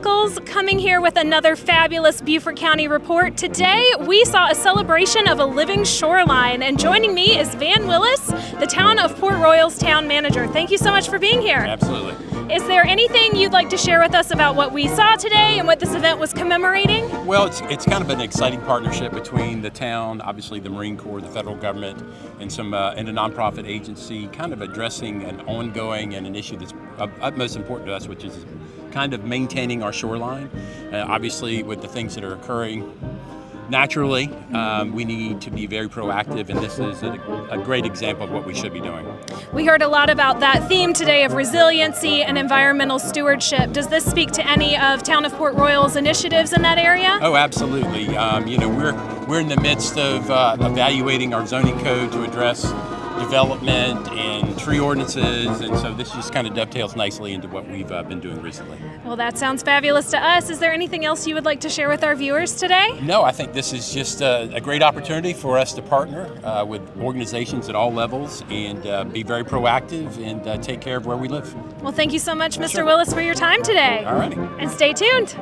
Nichols, coming here with another fabulous Beaufort County report. Today, we saw a celebration of a living shoreline, and joining me is Van Willis, the Town of Port Royal's town manager. Thank you so much for being here. Absolutely. Is there anything you'd like to share with us about what we saw today and what this event was commemorating? Well, it's kind of an exciting partnership between the town, obviously the Marine Corps, the federal government, and a nonprofit agency, kind of addressing an ongoing and an issue that's of utmost important to us, which is kind of maintaining our shoreline. Obviously, with the things that are occurring naturally, we need to be very proactive, and this is a great example of what we should be doing. We heard a lot about that theme today of resiliency and environmental stewardship. Does this speak to any of Town of Port Royal's initiatives in that area? Oh, absolutely. We're in the midst of evaluating our zoning code to address development and tree ordinances, and so this just kind of dovetails nicely into what we've been doing recently. Well, that sounds fabulous to us. Is there anything else you would like to share with our viewers today? No, I think this is just a great opportunity for us to partner with organizations at all levels and be very proactive and take care of where we live. Well, thank you so much, Mr. Sure. Willis, for your time today. All righty. And stay tuned.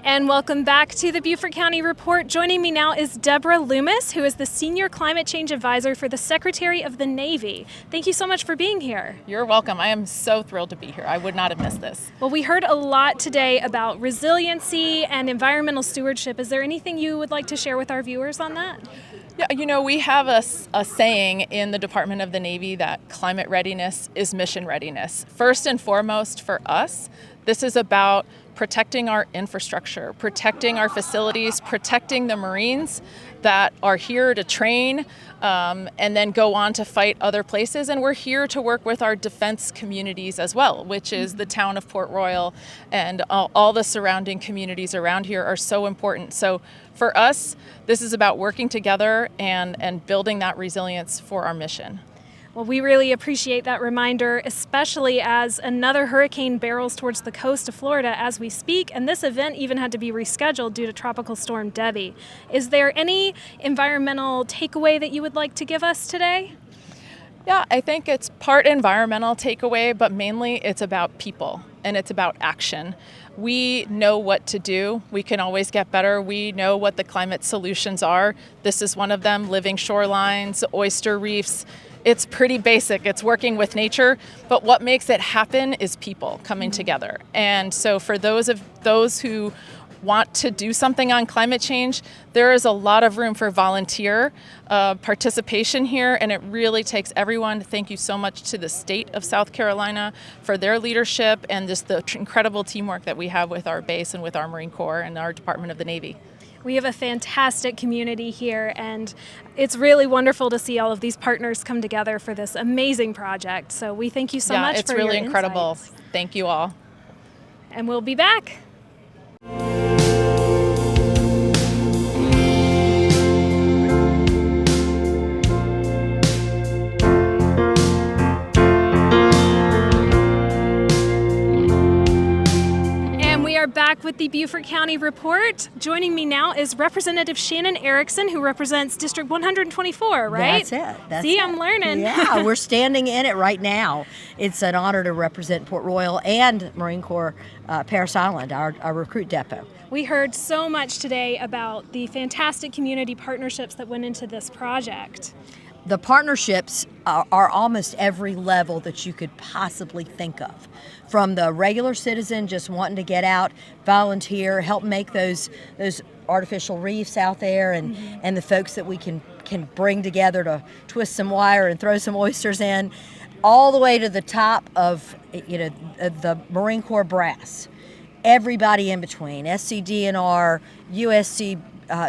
And welcome back to the Beaufort County Report. Joining me now is Deborah Loomis, who is the Senior Climate Change Advisor for the Secretary of the Navy. Thank you so much for being here. You're welcome. I am so thrilled to be here. I would not have missed this. Well, we heard a lot today about resiliency and environmental stewardship. Is there anything you would like to share with our viewers on that? Yeah, we have a saying in the Department of the Navy that climate readiness is mission readiness. First and foremost for us, this is about protecting our infrastructure, protecting our facilities, protecting the Marines that are here to train and then go on to fight other places. And we're here to work with our defense communities as well, which is the town of Port Royal, and all the surrounding communities around here are so important. So for us, this is about working together and building that resilience for our mission. Well, we really appreciate that reminder, especially as another hurricane barrels towards the coast of Florida as we speak, and this event even had to be rescheduled due to Tropical Storm Debbie. Is there any environmental takeaway that you would like to give us today? Yeah, I think it's part environmental takeaway, but mainly it's about people and it's about action. We know what to do. We can always get better. We know what the climate solutions are. This is one of them: living shorelines, oyster reefs. It's pretty basic. It's working with nature, but what makes it happen is people coming together. And so for those who want to do something on climate change, there is a lot of room for volunteer participation here, and it really takes everyone. Thank you so much to the state of South Carolina for their leadership and just the incredible teamwork that we have with our base and with our Marine Corps and our Department of the Navy. We have a fantastic community here, and it's really wonderful to see all of these partners come together for this amazing project. So we thank you so much for your insights. Yeah, it's really incredible. Thank you all. And we'll be back. Back with the Beaufort County Report. Joining me now is Representative Shannon Erickson, who represents District 124, right? That's See, it. I'm learning. Yeah, we're standing in it right now. It's an honor to represent Port Royal and Marine Corps Parris Island, our recruit depot. We heard so much today about the fantastic community partnerships that went into this project. The partnerships are almost every level that you could possibly think of. From the regular citizen just wanting to get out, volunteer, help make those artificial reefs out there, and the folks that we can bring together to twist some wire and throw some oysters in, all the way to the top of the Marine Corps brass. Everybody in between, SCDVA, USC,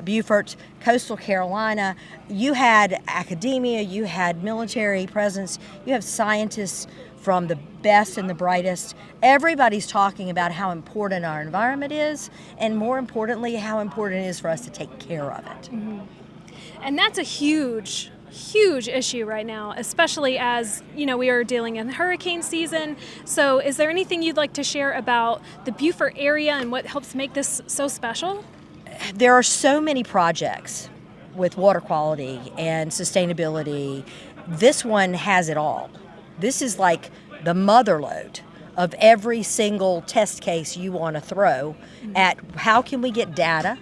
Beaufort, Coastal Carolina. You had academia, you had military presence, you have scientists from the best and the brightest. Everybody's talking about how important our environment is, and more importantly, how important it is for us to take care of it. Mm-hmm. And that's a huge issue right now, especially as we are dealing in hurricane season. So is there anything you'd like to share about the Beaufort area and what helps make this so special? There are so many projects with water quality and sustainability. This one has it all. This is like the mother lode of every single test case you want to throw at how can we get data,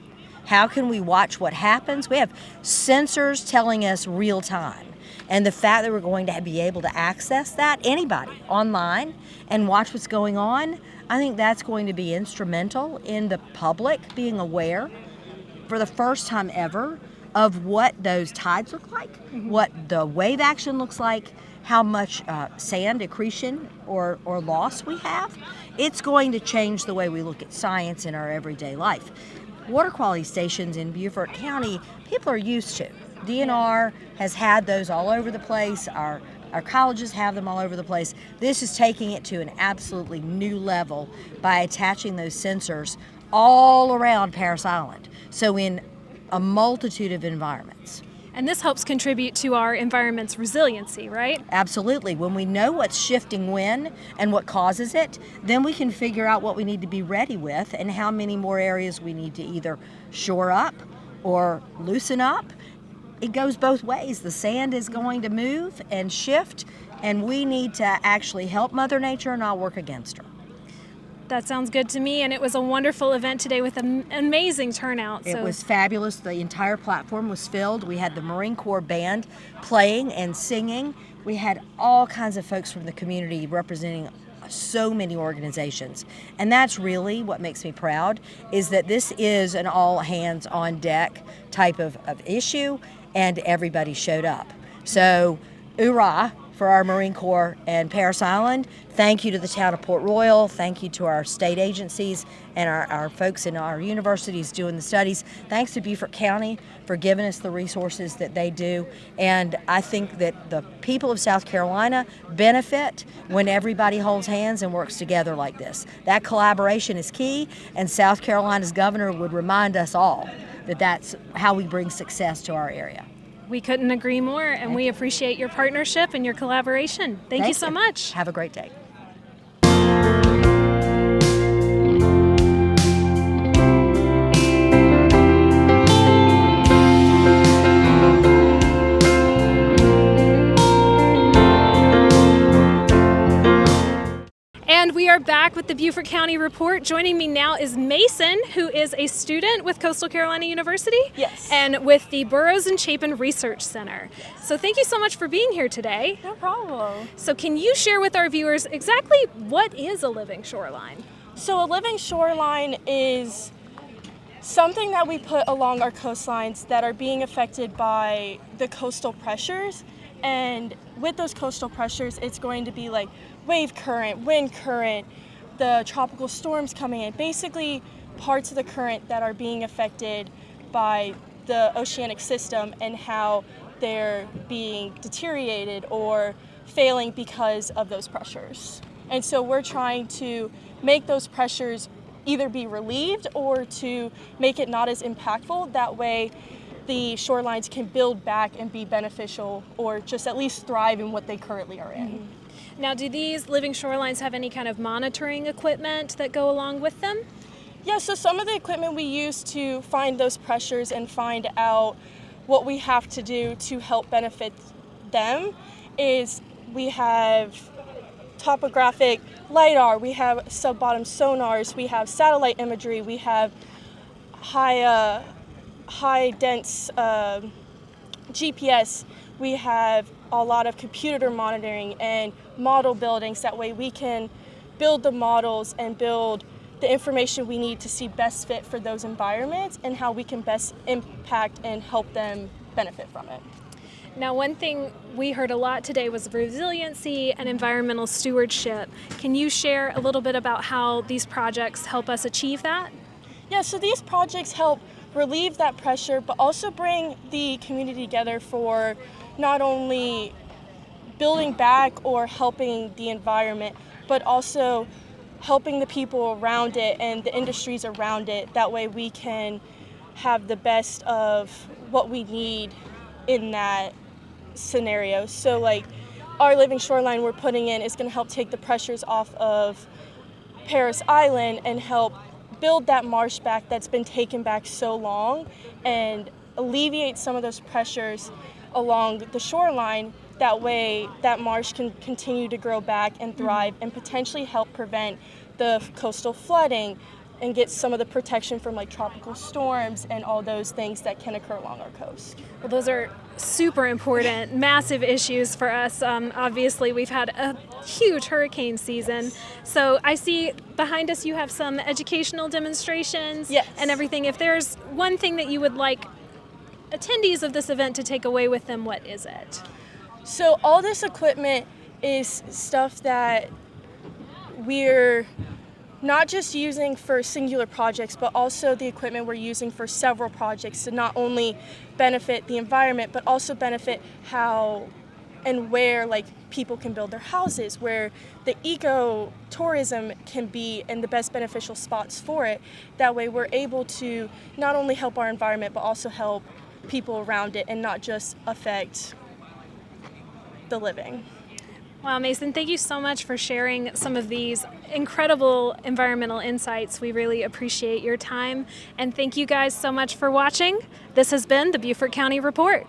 how can we watch what happens. We have sensors telling us real time. And the fact that we're going to be able to access that, anybody, online, and watch what's going on, I think that's going to be instrumental in the public being aware for the first time ever of what those tides look like, what the wave action looks like, how much sand accretion or loss we have. It's going to change the way we look at science in our everyday life. Water quality stations in Beaufort County, people are used to. DNR has had those all over the place. Our colleges have them all over the place. This is taking it to an absolutely new level by attaching those sensors all around Parris Island. So in a multitude of environments. And this helps contribute to our environment's resiliency, right? Absolutely. When we know what's shifting when and what causes it, then we can figure out what we need to be ready with and how many more areas we need to either shore up or loosen up. It goes both ways. The sand is going to move and shift, and we need to actually help Mother Nature and not work against her. That sounds good to me, and it was a wonderful event today with an amazing turnout. It was fabulous. The entire platform was filled. We had the Marine Corps band playing and singing. We had all kinds of folks from the community representing so many organizations. And that's really what makes me proud, is that this is an all hands on deck type of issue, and everybody showed up. So, hoorah for our Marine Corps and Parris Island. Thank you to the town of Port Royal. Thank you to our state agencies and our folks in our universities doing the studies. Thanks to Beaufort County for giving us the resources that they do. And I think that the people of South Carolina benefit when everybody holds hands and works together like this. That collaboration is key, and South Carolina's governor would remind us all that that's how we bring success to our area. We couldn't agree more, and we appreciate your partnership and your collaboration. Thank you so much. Have a great day. And we are back with the Beaufort County Report. Joining me now is Mason, who is a student with Coastal Carolina University. Yes. And with the Burroughs and Chapin Research Center. Yes. So thank you so much for being here today. No problem. So can you share with our viewers exactly what is a living shoreline? So a living shoreline is something that we put along our coastlines that are being affected by the coastal pressures. And with those coastal pressures, it's going to be like wave current, wind current, the tropical storms coming in, basically parts of the current that are being affected by the oceanic system and how they're being deteriorated or failing because of those pressures. And so we're trying to make those pressures either be relieved or to make it not as impactful. That way the shorelines can build back and be beneficial or just at least thrive in what they currently are in. Mm-hmm. Now, do these living shorelines have any kind of monitoring equipment that go along with them? Yeah, so some of the equipment we use to find those pressures and find out what we have to do to help benefit them is we have topographic LiDAR, we have sub-bottom sonars, we have satellite imagery, we have high dense GPS, we have a lot of computer monitoring and model buildings. That way we can build the models and build the information we need to see best fit for those environments and how we can best impact and help them benefit from it. Now, one thing we heard a lot today was resiliency and environmental stewardship. Can you share a little bit about how these projects help us achieve that? Yeah, so these projects help relieve that pressure, but also bring the community together for not only building back or helping the environment, but also helping the people around it and the industries around it. That way we can have the best of what we need in that scenario. So like our living shoreline we're putting in is going to help take the pressures off of Parris Island and help build that marsh back that's been taken back so long and alleviate some of those pressures along the shoreline. That way that marsh can continue to grow back and thrive and potentially help prevent the coastal flooding and get some of the protection from like tropical storms and all those things that can occur along our coast. Well, those are super important, massive issues for us. Obviously, we've had a huge hurricane season. So I see behind us you have some educational demonstrations and everything. If there's one thing that you would like attendees of this event to take away with them, what is it? So all this equipment is stuff that we're not just using for singular projects, but also the equipment we're using for several projects to not only benefit the environment, but also benefit how and where like people can build their houses, where the eco-tourism can be in the best beneficial spots for it. That way we're able to not only help our environment, but also help people around it and not just affect the living. Wow, Mason, thank you so much for sharing some of these incredible environmental insights. We really appreciate your time. And thank you guys so much for watching. This has been the Beaufort County Report.